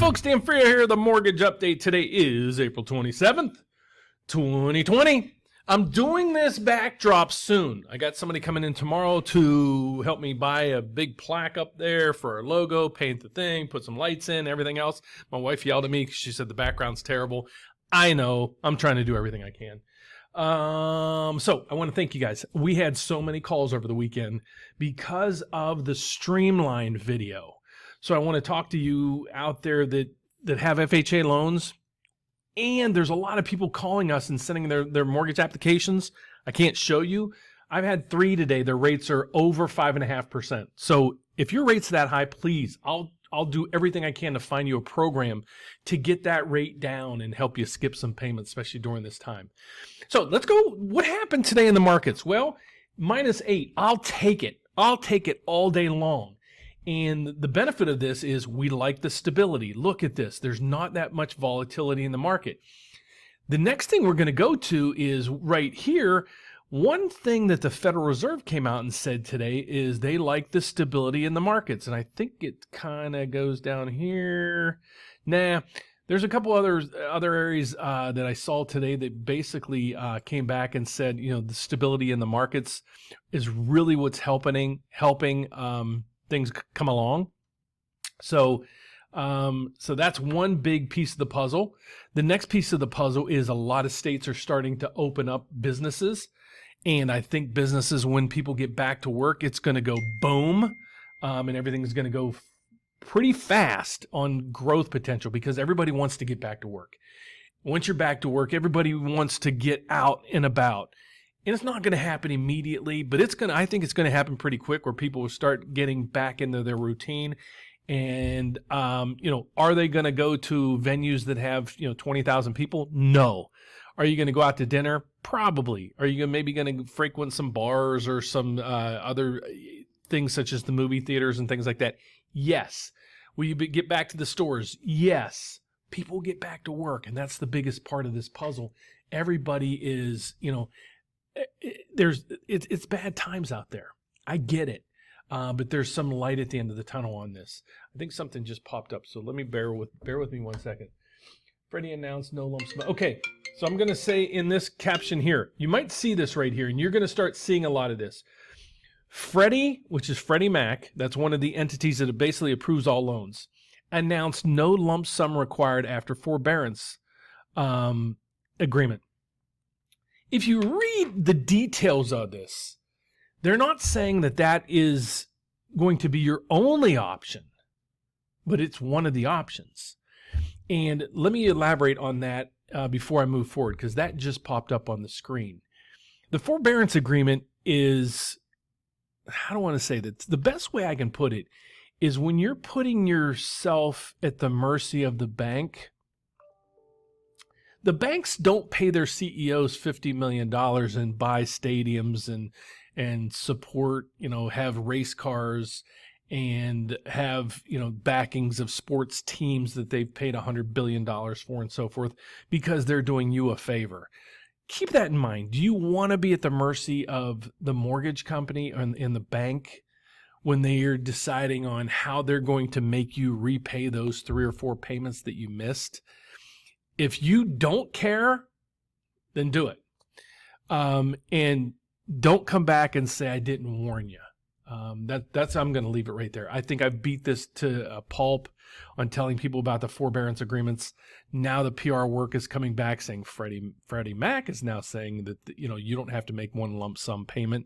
folks, Dan Frio here. The mortgage update today is April 27th, 2020. I'm doing this backdrop soon. I got somebody coming in tomorrow to help me buy a big plaque up there for our logo, paint the thing, put some lights in, everything else. My wife yelled at me because she said the background's terrible. I know. I'm trying to do everything I can. So I want to thank you guys. We had so many calls over the weekend because of the streamlined video. So I want to talk to you out there that have FHA loans. And there's a lot of people calling us and sending their mortgage applications. I can't show you. I've had 3 today. Their rates are over 5.5%. So if your rate's that high, please, I'll do everything I can to find you a program to get that rate down and help you skip some payments, especially during this time. So let's go. What happened today in the markets? Well, -8. I'll take it. I'll take it all day long. And the benefit of this is we like the stability. Look at this. There's not that much volatility in the market. The next thing we're going to go to is right here. One thing that the Federal Reserve came out and said today is they like the stability in the markets. And I think it kind of goes down here. Nah, there's a couple other areas that I saw today that basically came back and said, you know, the stability in the markets is really what's helping things come along. So that's one big piece of the puzzle. The next piece of the puzzle is a lot of states are starting to open up businesses. And I think businesses, when people get back to work, it's going to go boom. And everything's going to go pretty fast on growth potential because everybody wants to get back to work. Once you're back to work, everybody wants to get out and about. And it's not going to happen immediately, but I think it's going to happen pretty quick where people will start getting back into their routine. And, are they going to go to venues that have, 20,000 people? No. Are you going to go out to dinner? Probably. Are you maybe going to frequent some bars or some other things such as the movie theaters and things like that? Yes. Will you get back to the stores? Yes. People get back to work, and that's the biggest part of this puzzle. Everybody is, it's bad times out there. I get it. But there's some light at the end of the tunnel on this. I think something just popped up. So let me bear with me 1 second. Freddie announced no lump sum. Okay. So I'm going to say in this caption here, you might see this right here, and you're going to start seeing a lot of this. Freddie, which is Freddie Mac, that's one of the entities that basically approves all loans, announced no lump sum required after forbearance agreement. If you read the details of this, they're not saying that is going to be your only option, but it's one of the options. And let me elaborate on that before I move forward, because that just popped up on the screen. The forbearance agreement is, how do I want to say that? The best way I can put it is when you're putting yourself at the mercy of the bank. The banks don't pay their CEOs $50 million and buy stadiums and support, have race cars and have, backings of sports teams that they've paid $100 billion for and so forth because they're doing you a favor. Keep that in mind. Do you want to be at the mercy of the mortgage company and the bank when they are deciding on how they're going to make you repay those 3 or 4 payments that you missed? If you don't care, then do it. And don't come back and say, I didn't warn you. I'm going to leave it right there. I think I've beat this to a pulp on telling people about the forbearance agreements. Now the PR work is coming back saying Freddie Mac is now saying that, you don't have to make one lump sum payment.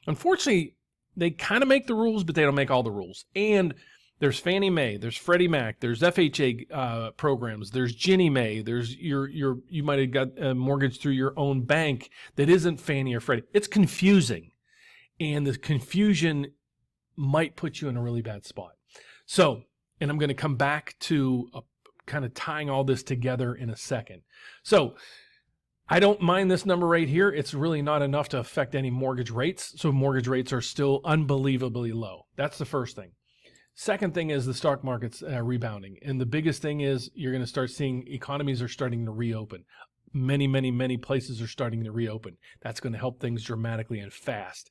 Unfortunately, they kind of make the rules, but they don't make all the rules. And there's Fannie Mae, there's Freddie Mac, there's FHA programs, there's Ginnie Mae, there's you might have got a mortgage through your own bank that isn't Fannie or Freddie. It's confusing, and the confusion might put you in a really bad spot. So, and I'm going to come back to kind of tying all this together in a second. So, I don't mind this number right here. It's really not enough to affect any mortgage rates. So mortgage rates are still unbelievably low. That's the first thing. Second thing is the stock market's rebounding. And the biggest thing is you're going to start seeing economies are starting to reopen. Many places are starting to reopen. That's going to help things dramatically and fast.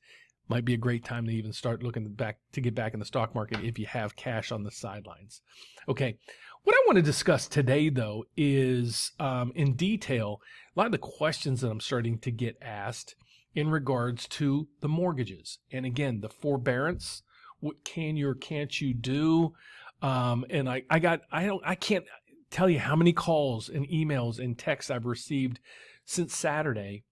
Might be a great time to even start looking to get back in the stock market if you have cash on the sidelines. Okay, What I want to discuss today, though, is in detail a lot of the questions that I'm starting to get asked in regards to the mortgages. And again, the forbearance, what can you or can't you do? And I can't tell you how many calls and emails and texts I've received since Saturday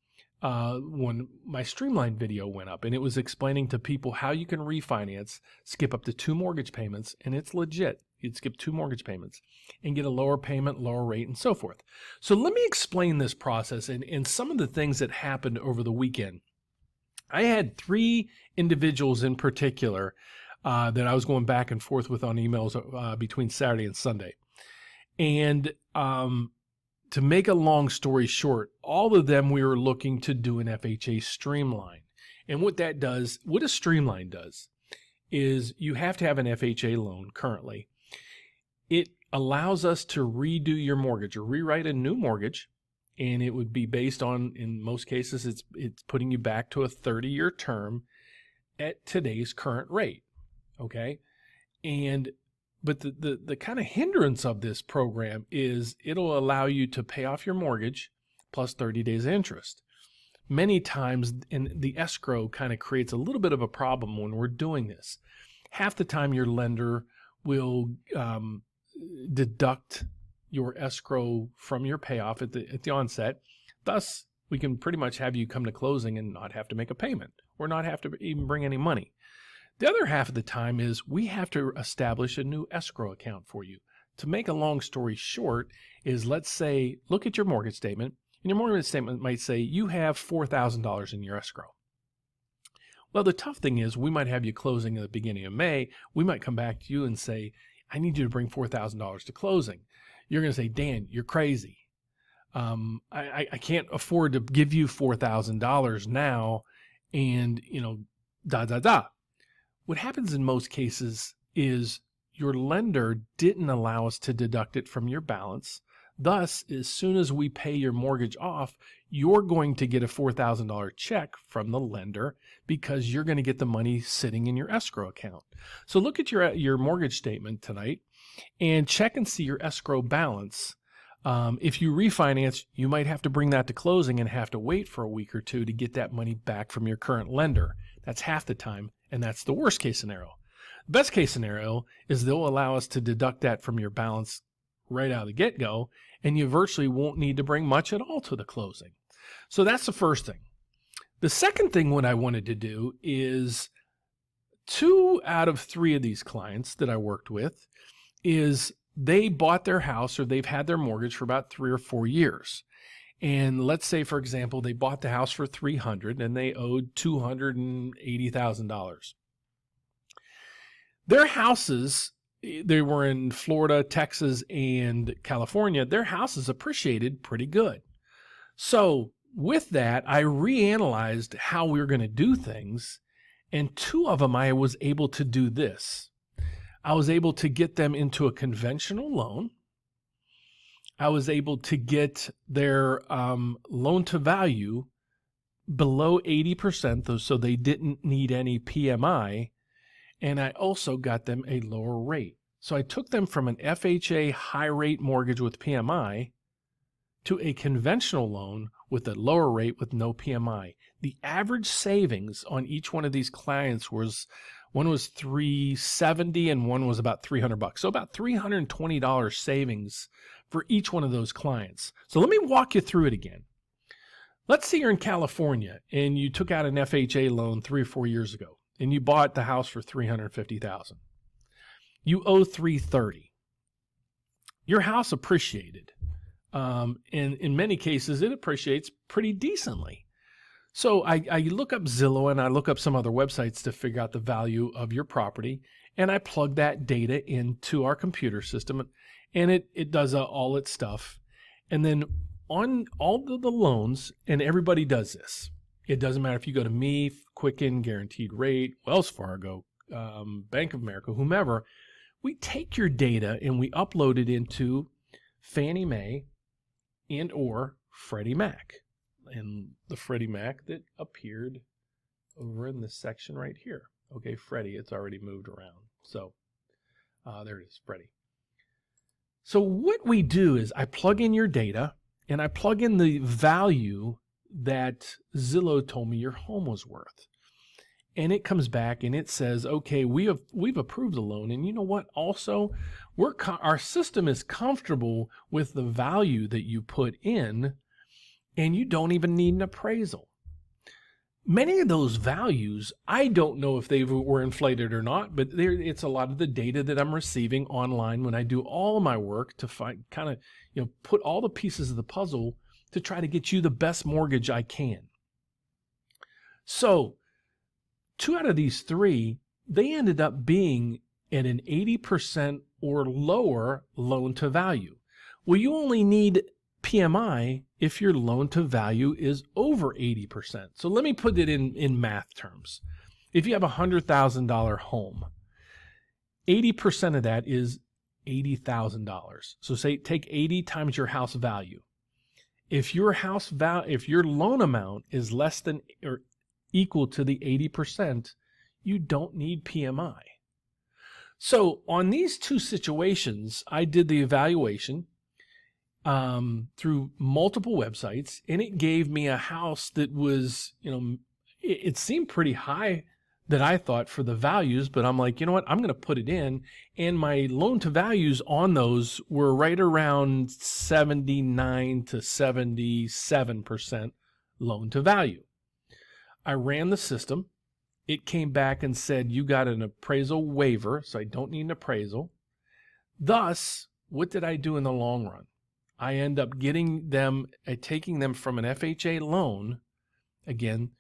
when my Streamline video went up, and it was explaining to people how you can refinance, skip up to 2 mortgage payments, and it's legit. You'd skip 2 mortgage payments and get a lower payment, lower rate, and so forth. So let me explain this process and some of the things that happened over the weekend. I had 3 individuals in particular that I was going back and forth with on emails between Saturday and Sunday. And to make a long story short, all of them we were looking to do an FHA streamline. And what that does, what a streamline does, is you have to have an FHA loan currently. It allows us to redo your mortgage or rewrite a new mortgage, and it would be based on, in most cases, it's putting you back to a 30-year term at today's current rate, okay? But the kind of hindrance of this program is it'll allow you to pay off your mortgage plus 30 days interest. Many times, and the escrow kind of creates a little bit of a problem when we're doing this. Half the time your lender will deduct your escrow from your payoff at the onset. Thus, we can pretty much have you come to closing and not have to make a payment or not have to even bring any money. The other half of the time is we have to establish a new escrow account for you. To make a long story short is, let's say, look at your mortgage statement, and your mortgage statement might say you have $4,000 in your escrow. Well, the tough thing is we might have you closing at the beginning of May. We might come back to you and say, I need you to bring $4,000 to closing. You're going to say, Dan, you're crazy. I can't afford to give you $4,000 now and, What happens in most cases is your lender didn't allow us to deduct it from your balance. Thus, as soon as we pay your mortgage off, you're going to get a $4,000 check from the lender because you're going to get the money sitting in your escrow account. So look at your mortgage statement tonight and check and see your escrow balance. If you refinance, you might have to bring that to closing and have to wait for a week or 2 to get that money back from your current lender. That's half the time, and that's the worst case scenario. The best case scenario is they'll allow us to deduct that from your balance right out of the get-go, and you virtually won't need to bring much at all to the closing. So that's the first thing. The second thing what I wanted to do is 2 out of 3 of these clients that I worked with is they bought their house or they've had their mortgage for about 3 or 4 years. And let's say, for example, they bought the house for $300,000 and they owed $280,000. Their houses, they were in Florida, Texas, and California. Their houses appreciated pretty good. So with that, I reanalyzed how we were going to do things. And 2 of them, I was able to do this. I was able to get them into a conventional loan. I was able to get their loan to value below 80%, so they didn't need any PMI. And I also got them a lower rate. So I took them from an FHA high rate mortgage with PMI to a conventional loan with a lower rate with no PMI. The average savings on each one of these clients was, one was $370 and one was about $300. So about $320 savings for each one of those clients. So let me walk you through it again. Let's say you're in California and you took out an FHA loan 3 or 4 years ago and you bought the house for $350,000. You owe $330. Your house appreciated. And in many cases, it appreciates pretty decently. So I look up Zillow and I look up some other websites to figure out the value of your property. And I plug that data into our computer system and it does all its stuff. And then on all of the loans, and everybody does this. It doesn't matter if you go to me, Quicken, Guaranteed Rate, Wells Fargo, Bank of America, whomever, we take your data and we upload it into Fannie Mae and or Freddie Mac. And the Freddie Mac that appeared over in this section right here. Okay, Freddie, it's already moved around. So there it is, Freddie. So what we do is I plug in your data and I plug in the value that Zillow told me your home was worth. And it comes back and it says, okay, we've approved the loan. And you know what? Also, our system is comfortable with the value that you put in, and you don't even need an appraisal. Many of those values, I don't know if they were inflated or not, but it's a lot of the data that I'm receiving online when I do all of my work to put all the pieces of the puzzle to try to get you the best mortgage I can. So 2 out of these 3, they ended up being at an 80% or lower loan to value. Well, you only need PMI if your loan to value is over 80%. So let me put it in math terms. If you have a $100,000 home, 80% of that is $80,000. So say take 80 times your house value. If your loan amount is less than or equal to the 80%, you don't need PMI. So on these 2 situations, I did the evaluation through multiple websites, and it gave me a house that was, it seemed pretty high that I thought for the values, but I'm like, you know what, I'm going to put it in, and my loan to values on those were right around 79 to 77% loan to value. I ran the system. It came back and said, you got an appraisal waiver, so I don't need an appraisal. Thus, what did I do in the long run? I end up taking them from an FHA loan, again,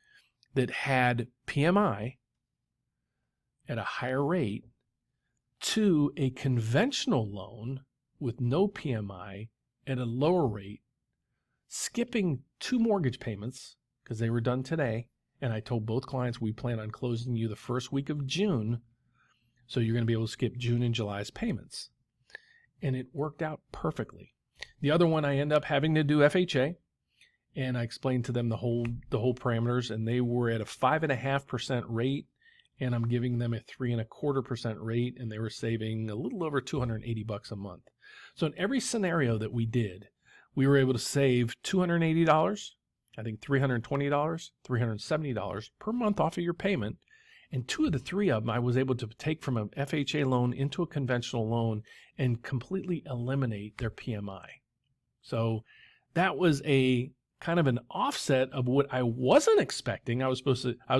that had PMI at a higher rate, to a conventional loan with no PMI at a lower rate, skipping 2 mortgage payments because they were done today. And I told both clients we plan on closing you the first week of June, so you're going to be able to skip June and July's payments. And it worked out perfectly. The other one, I end up having to do FHA, and I explained to them the whole parameters, and they were at a 5.5% rate, and I'm giving them a 3.25% rate, and they were saving a little over $280 a month. So in every scenario that we did, we were able to save $280. I think $320, $370 per month off of your payment. And 2 of the 3 of them I was able to take from an FHA loan into a conventional loan and completely eliminate their PMI. So that was a kind of an offset of what I wasn't expecting. I was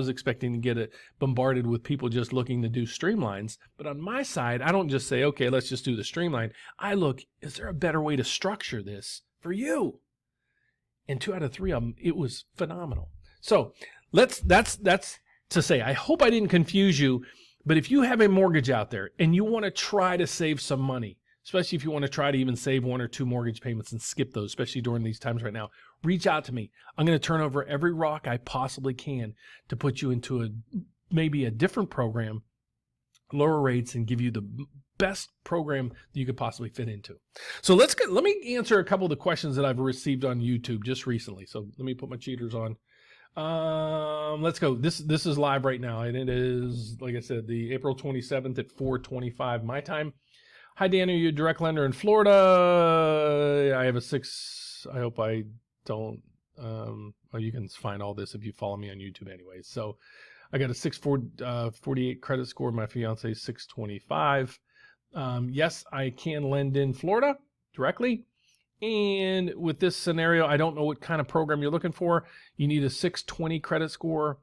expecting to get bombarded with people just looking to do streamlines. But on my side, I don't just say, okay, let's just do the streamline. I look, is there a better way to structure this for you? And 2 out of 3 of them, it was phenomenal. So that's to say, I hope I didn't confuse you, but if you have a mortgage out there and you want to try to save some money, especially if you want to try to even save 1 or 2 mortgage payments and skip those, especially during these times right now, reach out to me. I'm going to turn over every rock I possibly can to put you into maybe a different program, lower rates, and give you the best program that you could possibly fit into. So let me answer a couple of the questions that I've received on YouTube just recently. So let me put my cheaters on. Let's go. This is live right now, and it is, like I said, the April 27th at 4:25 my time. Hi, Dan. Are you a direct lender in Florida? I have a 6. I hope I don't. Well, you can find all this if you follow me on YouTube anyways. So I got a 648 credit score. My fiance is 625. Yes, I can lend in Florida directly. And with this scenario, I don't know what kind of program you're looking for. You need a 620 credit score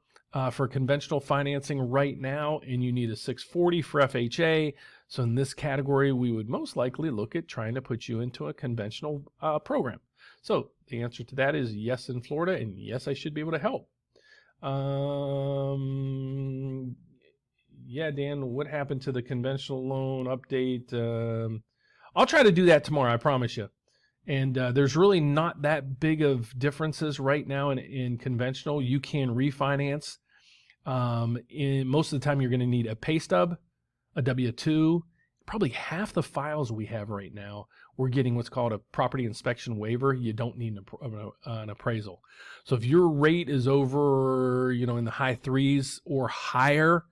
for conventional financing right now, and you need a 640 for FHA. So in this category, we would most likely look at trying to put you into a conventional program. So the answer to that is yes in Florida, and yes, I should be able to help. Yeah, Dan, what happened to the conventional loan update? I'll try to do that tomorrow, I promise you. And there's really not that big of differences right now in conventional. You can refinance. Most of the time, you're going to need a pay stub, a W-2. Probably half the files we have right now, we're getting what's called a property inspection waiver. You don't need an appraisal. So if your rate is over, in the high 3s or higher,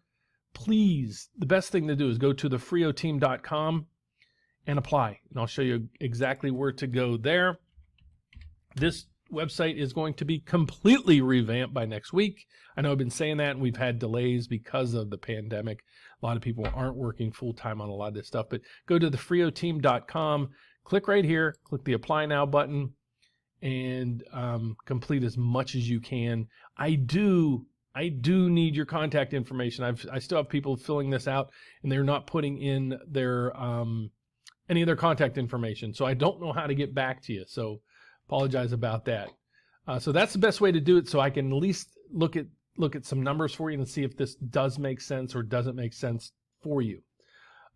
please, the best thing to do is go to thefrioteam.com and apply. And I'll show you exactly where to go there. This website is going to be completely revamped by next week. I know I've been saying that, and we've had delays because of the pandemic. A lot of people aren't working full-time on a lot of this stuff, but go to thefrioteam.com, click right here, click the Apply Now button, and complete as much as you can. I do need your contact information. I still have people filling this out, and they're not putting in their any of their contact information, so I don't know how to get back to you. So apologize about that. So that's the best way to do it, so I can at least look at some numbers for you and see if this does make sense or doesn't make sense for you.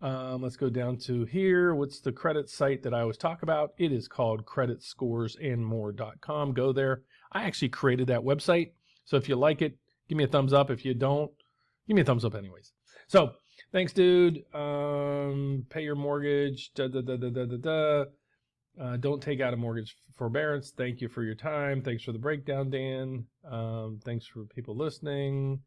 Let's go down to here. What's the credit site that I always talk about? It is called creditscoresandmore.com. Go there. I actually created that website, so if you like it, give me a thumbs up. If you don't, give me a thumbs up anyways. So thanks, dude. Pay your mortgage. Don't take out a mortgage forbearance. Thank you for your time. Thanks for the breakdown, Dan. Thanks for people listening.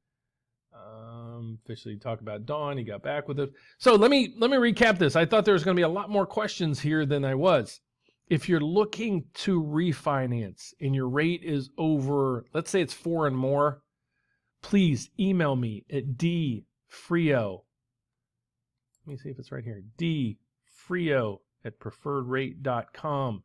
Officially talk about Dawn. He got back with it. So let me recap this. I thought there was going to be a lot more questions here than I was. If you're looking to refinance and your rate is over, let's say it's 4 and more, please email me at dfrio. Let me see if it's right here. dfrio@preferredrate.com.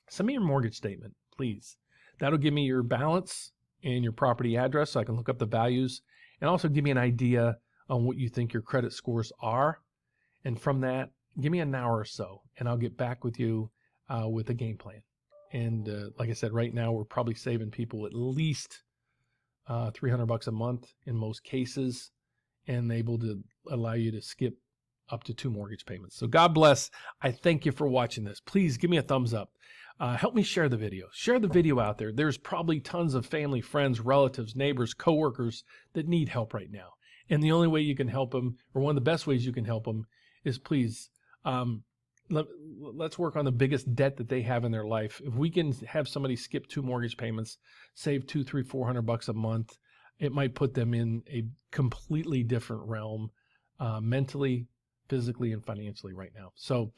Send me your mortgage statement, please. That'll give me your balance and your property address so I can look up the values, and also give me an idea on what you think your credit scores are. And from that, give me an hour or so, and I'll get back with you with a game plan. And like I said, right now we're probably saving people at least $300 a month in most cases, and able to allow you to skip up to 2 mortgage payments. So God bless. I thank you for watching this. Please give me a thumbs up. Help me share the video. Share the video out there. There's probably tons of family, friends, relatives, neighbors, coworkers that need help right now. And the only way you can help them, or one of the best ways you can help them, is please, let's work on the biggest debt that they have in their life. If we can have somebody skip 2 mortgage payments, save $200, $300, $400 a month, it might put them in a completely different realm, mentally, physically, and financially right now. So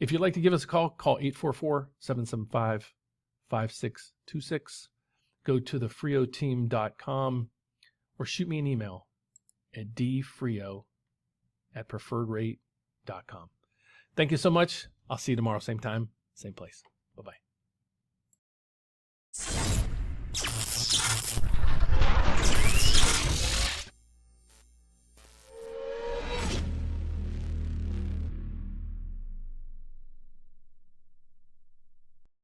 if you'd like to give us a call, call 844-775-5626. Go to thefrioteam.com or shoot me an email at dfrio@preferredrate.com. Thank you so much. I'll see you tomorrow, same time, same place. Bye-bye.